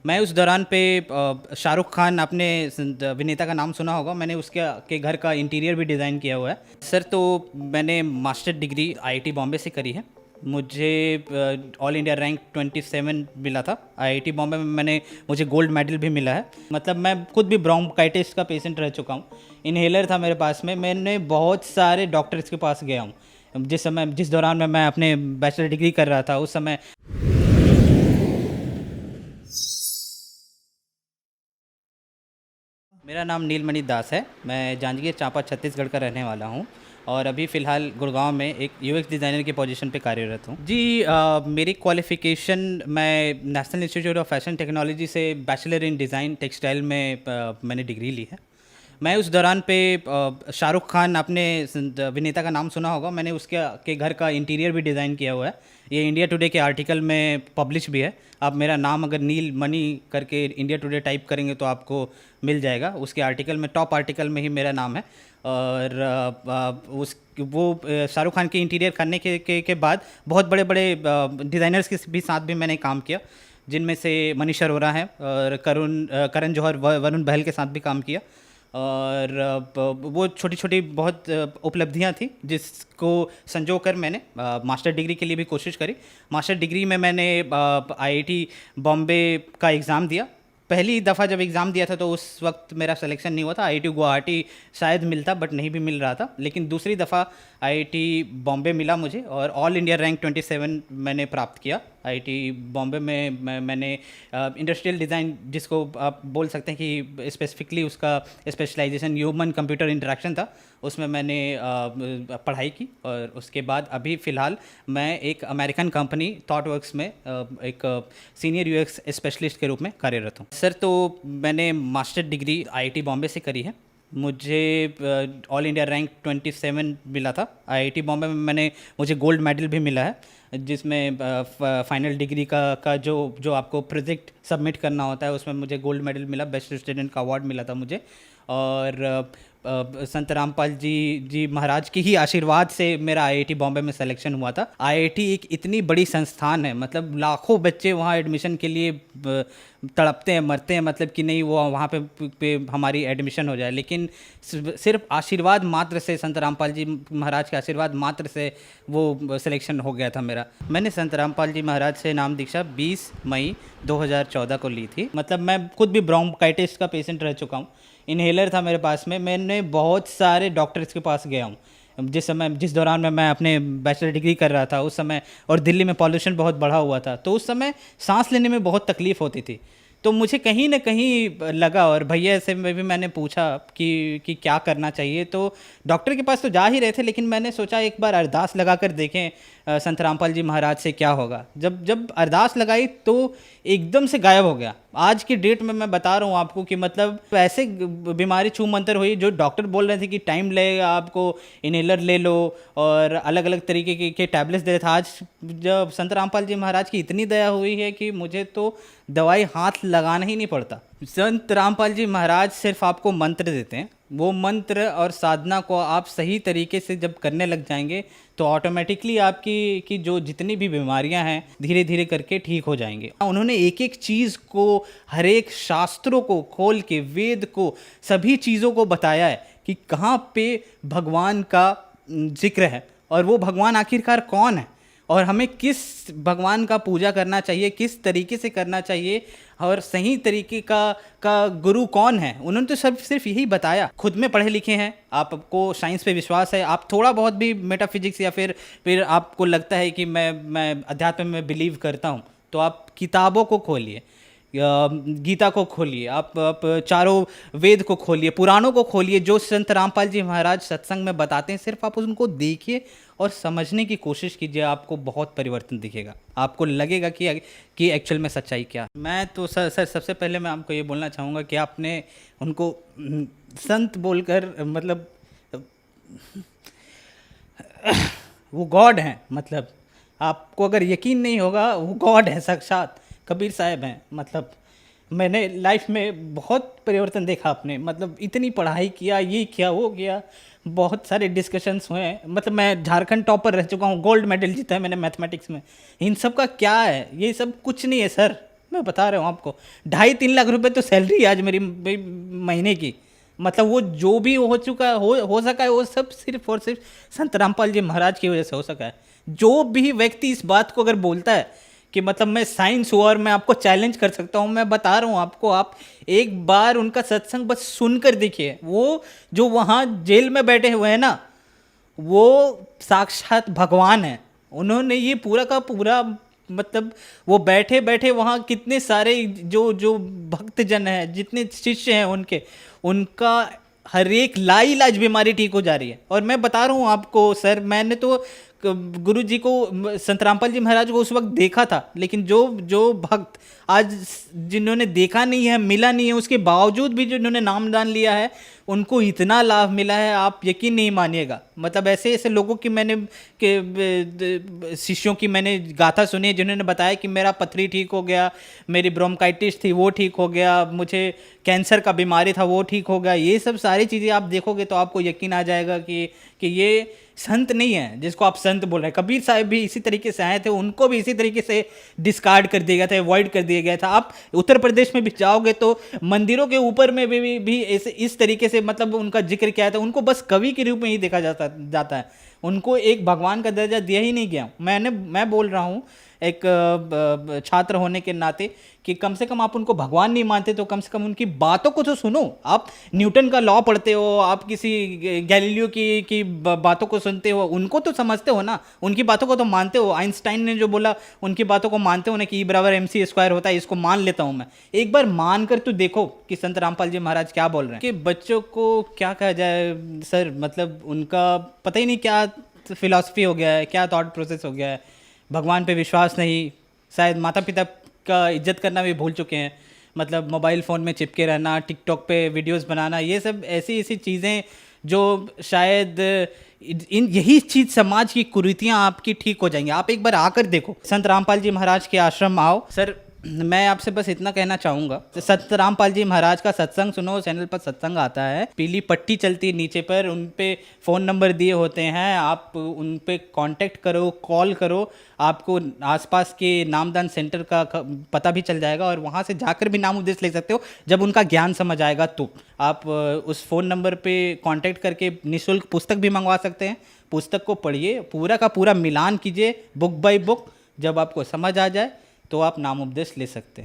मैं उस दौरान पे शाहरुख खान, आपने अभिनेता का नाम सुना होगा, मैंने उसके के घर का इंटीरियर भी डिज़ाइन किया हुआ है सर। तो मैंने मास्टर डिग्री आईआईटी बॉम्बे से करी है। मुझे ऑल इंडिया रैंक 27 मिला था आईआईटी बॉम्बे में। मुझे गोल्ड मेडल भी मिला है। मतलब मैं खुद भी ब्रोंकाइटिस का पेशेंट रह चुका हूँ। इन्हेलर था मेरे पास में। मैंने बहुत सारे डॉक्टर्स के पास गया हूँ जिस दौरान में मैं अपने बैचलर डिग्री कर रहा था उस समय। मेरा नाम नीलमणि दास है। मैं जांजगीर चांपा छत्तीसगढ़ का रहने वाला हूँ और अभी फ़िलहाल गुड़गांव में एक यूएक्स डिज़ाइनर की पोजीशन पे कार्यरत हूँ जी। मेरी क्वालिफ़िकेशन, मैं national institute of fashion technology से बैचलर इन डिज़ाइन टेक्सटाइल में मैंने डिग्री ली है। मैं उस दौरान पे शाहरुख खान, आपने अभिनेता का नाम सुना होगा, मैंने उसके के घर का इंटीरियर भी डिज़ाइन किया हुआ है। ये इंडिया टुडे के आर्टिकल में पब्लिश भी है। आप मेरा नाम अगर नील मनी करके इंडिया टुडे टाइप करेंगे तो आपको मिल जाएगा। उसके आर्टिकल में, टॉप आर्टिकल में ही मेरा नाम है। और शाहरुख खान के इंटीरियर करने के बाद बहुत बड़े बड़े डिज़ाइनर्स के भी साथ भी मैंने काम किया, जिनमें से मनीष अरोरा हैं और करण जौहर, वरुण बहल के साथ भी काम किया। और वो छोटी छोटी बहुत उपलब्धियां थी जिसको संजो कर मैंने मास्टर डिग्री के लिए भी कोशिश करी। मास्टर डिग्री में मैंने आईआईटी बॉम्बे का एग्ज़ाम दिया। पहली दफ़ा जब एग्ज़ाम दिया था तो उस वक्त मेरा सिलेक्शन नहीं हुआ था। आईआईटी गुवाहाटी शायद मिलता, बट नहीं भी मिल रहा था। लेकिन दूसरी दफ़ा आईआईटी बॉम्बे मिला मुझे और ऑल इंडिया रैंक 27 मैंने प्राप्त किया। आईआईटी बॉम्बे में मैंने इंडस्ट्रियल डिज़ाइन, जिसको आप बोल सकते हैं कि स्पेसिफिकली उसका स्पेशलाइजेशन ह्यूमन कंप्यूटर इंटरेक्शन था, उसमें मैंने पढ़ाई की। और उसके बाद अभी फ़िलहाल मैं एक अमेरिकन कंपनी थॉटवर्क्स में एक सीनियर यूएक्स स्पेशलिस्ट के रूप में कार्यरत हूँ सर। तो मैंने मास्टर डिग्री आईआईटी बॉम्बे से करी है। मुझे ऑल इंडिया रैंक 27 मिला था आईआईटी बॉम्बे में। मुझे गोल्ड मेडल भी मिला है, जिसमें फाइनल डिग्री का जो आपको प्रोजेक्ट सबमिट करना होता है उसमें मुझे गोल्ड मेडल मिला। बेस्ट स्टूडेंट का अवार्ड मिला था मुझे। और संत रामपाल जी महाराज के ही आशीर्वाद से मेरा आईआईटी बॉम्बे में सिलेक्शन हुआ था। आईआईटी एक इतनी बड़ी संस्थान है, मतलब लाखों बच्चे वहाँ एडमिशन के लिए तड़पते हैं, मरते हैं, मतलब कि नहीं वो वहाँ पे हमारी एडमिशन हो जाए। लेकिन सिर्फ आशीर्वाद मात्र से, संत रामपाल जी महाराज के आशीर्वाद मात्र से वो सिलेक्शन हो गया था मेरा। मैंने संत रामपाल जी महाराज से नाम दीक्षा 20 मई 2014 को ली थी। मतलब मैं खुद भी ब्रोंकाइटिस का पेशेंट रह चुका हूँ। इन्हेलर था मेरे पास में। मैंने बहुत सारे डॉक्टर्स के पास गया हूँ जिस दौरान में मैं अपने बैचलर डिग्री कर रहा था उस समय। और दिल्ली में पॉल्यूशन बहुत बढ़ा हुआ था, तो उस समय सांस लेने में बहुत तकलीफ़ होती थी। तो मुझे कहीं ना कहीं लगा, और भैया से भी मैंने पूछा कि क्या करना चाहिए। तो डॉक्टर के पास तो जा ही रहे थे, लेकिन मैंने सोचा एक बार अरदास लगा कर देखें संत रामपाल जी महाराज से क्या होगा। जब अरदास लगाई तो एकदम से गायब हो गया। आज की डेट में मैं बता रहा हूँ आपको कि मतलब ऐसे बीमारी छू मंतर हुई, जो डॉक्टर बोल रहे थे कि टाइम लगेगा, आपको इनहेलर ले लो और अलग अलग तरीके के टैबलेट्स दे रहे थे। आज जब संत रामपाल जी महाराज की इतनी दया हुई है कि मुझे तो दवाई हाथ लगाना ही नहीं पड़ता। संत रामपाल जी महाराज सिर्फ आपको मंत्र देते हैं। वो मंत्र और साधना को आप सही तरीके से जब करने लग जाएंगे तो ऑटोमेटिकली आपकी जो जितनी भी बीमारियां हैं धीरे धीरे करके ठीक हो जाएंगे। उन्होंने एक एक चीज़ को, हर एक शास्त्रों को खोल के, वेद को, सभी चीज़ों को बताया है कि कहाँ पे भगवान का जिक्र है और वो भगवान आखिरकार कौन है और हमें किस भगवान का पूजा करना चाहिए, किस तरीके से करना चाहिए और सही तरीके का गुरु कौन है। उन्होंने तो सब सिर्फ यही बताया। खुद में पढ़े लिखे हैं, आपको साइंस पे विश्वास है, आप थोड़ा बहुत भी मेटाफिजिक्स या फिर आपको लगता है कि मैं अध्यात्म में बिलीव करता हूँ, तो आप किताबों को खोलिए, गीता को खोलिए, आप चारों वेद को खोलिए, पुराणों को खोलिए, जो संत रामपाल जी महाराज सत्संग में बताते हैं, सिर्फ आप उनको देखिए और समझने की कोशिश कीजिए। आपको बहुत परिवर्तन दिखेगा, आपको लगेगा कि एक्चुअल में सच्चाई क्या है। मैं तो सर सबसे पहले मैं आपको ये बोलना चाहूँगा कि आपने उनको संत बोलकर, मतलब वो गॉड हैं। मतलब आपको अगर यकीन नहीं होगा, वो गॉड है साक्षात, कबीर साहब हैं। मतलब मैंने लाइफ में बहुत परिवर्तन देखा आपने, मतलब इतनी पढ़ाई किया, ये किया, वो किया, बहुत सारे डिस्कशंस हुए हैं। मतलब मैं झारखंड टॉपर रह चुका हूँ, गोल्ड मेडल जीता है मैंने मैथमेटिक्स में। इन सब का क्या है? ये सब कुछ नहीं है सर। मैं बता रहा हूँ आपको, 2.5-3 लाख रुपए तो सैलरी है आज मेरी महीने की। मतलब वो जो भी हो चुका हो सका है, वो सब सिर्फ और सिर्फ संत रामपाल जी महाराज की वजह से हो सका है। जो भी व्यक्ति इस बात को अगर बोलता है कि मतलब मैं साइंस हूँ और मैं आपको चैलेंज कर सकता हूँ, मैं बता रहा हूँ आपको, आप एक बार उनका सत्संग बस सुनकर देखिए। वो जो वहाँ जेल में बैठे हुए हैं ना, वो साक्षात भगवान है। उन्होंने ये पूरा का पूरा मतलब वो बैठे बैठे वहाँ कितने सारे जो जो भक्तजन हैं, जितने शिष्य हैं उनके, उनका हर एक लाइलाज बीमारी ठीक हो जा रही है। और मैं बता रहा हूँ आपको सर, मैंने तो गुरु जी को, संत रामपाल जी महाराज को उस वक्त देखा था, लेकिन जो जो भक्त आज जिन्होंने देखा नहीं है, मिला नहीं है, उसके बावजूद भी जिन्होंने नामदान लिया है, उनको इतना लाभ मिला है, आप यकीन नहीं मानिएगा। मतलब ऐसे ऐसे लोगों की मैंने शिष्यों की मैंने गाथा सुनी है, जिन्होंने बताया कि मेरा पथरी ठीक हो गया, मेरी ब्रोंकाइटिस थी वो ठीक हो गया, मुझे कैंसर का बीमारी था वो ठीक हो गया। ये सब सारी चीज़ें आप देखोगे तो आपको यकीन आ जाएगा कि ये संत नहीं है जिसको आप संत बोल रहे हैं। कबीर साहब भी इसी तरीके से आए थे, उनको भी इसी तरीके से डिस्कार्ड कर दिया गया था, अवॉइड कर दिया गया था। आप उत्तर प्रदेश में भी जाओगे तो मंदिरों के ऊपर में भी इस तरीके से मतलब उनका जिक्र किया था। उनको बस कवि के रूप में ही देखा जाता है, उनको एक भगवान का दर्जा दिया ही नहीं गया। मैं बोल रहा हूँ एक छात्र होने के नाते कि कम से कम आप उनको भगवान नहीं मानते तो कम से कम उनकी बातों को तो सुनो। आप न्यूटन का लॉ पढ़ते हो, आप किसी गैलीलियो की बातों को सुनते हो, उनको तो समझते हो ना, उनकी बातों को तो मानते हो। आइंस्टाइन ने जो बोला उनकी बातों को मानते हो ना कि E = MC² होता है, इसको मान लेता हूँ मैं। एक बार मान कर तो देखो कि संत रामपाल जी महाराज क्या बोल रहे हैं। कि बच्चों को क्या कहा जाए सर, मतलब उनका पता ही नहीं क्या फिलॉसफी हो गया है, क्या थॉट प्रोसेस हो गया है। भगवान पे विश्वास नहीं, शायद माता पिता का इज्जत करना भी भूल चुके हैं। मतलब मोबाइल फ़ोन में चिपके रहना, टिकटॉक पे वीडियोस बनाना, ये सब ऐसी ऐसी चीज़ें जो शायद यही चीज़ समाज की कुरीतियाँ आपकी ठीक हो जाएंगी। आप एक बार आकर देखो, संत रामपाल जी महाराज के आश्रम आओ। सर मैं आपसे बस इतना कहना चाहूँगा, संत रामपाल जी महाराज का सत्संग सुनो। चैनल पर सत्संग आता है, पीली पट्टी चलती है नीचे पर, उन पे फ़ोन नंबर दिए होते हैं, आप उन पे कांटेक्ट करो, कॉल करो, आपको आसपास के नामदान सेंटर का पता भी चल जाएगा और वहाँ से जाकर भी नाम उपदेश ले सकते हो। जब उनका ज्ञान समझ आएगा तो आप उस फ़ोन नंबर पे कांटेक्ट करके निःशुल्क पुस्तक भी मंगवा सकते हैं। पुस्तक को पढ़िए, पूरा का पूरा मिलान कीजिए बुक बाय बुक। जब आपको समझ आ जाए तो आप नाम उपदेश ले सकते हैं।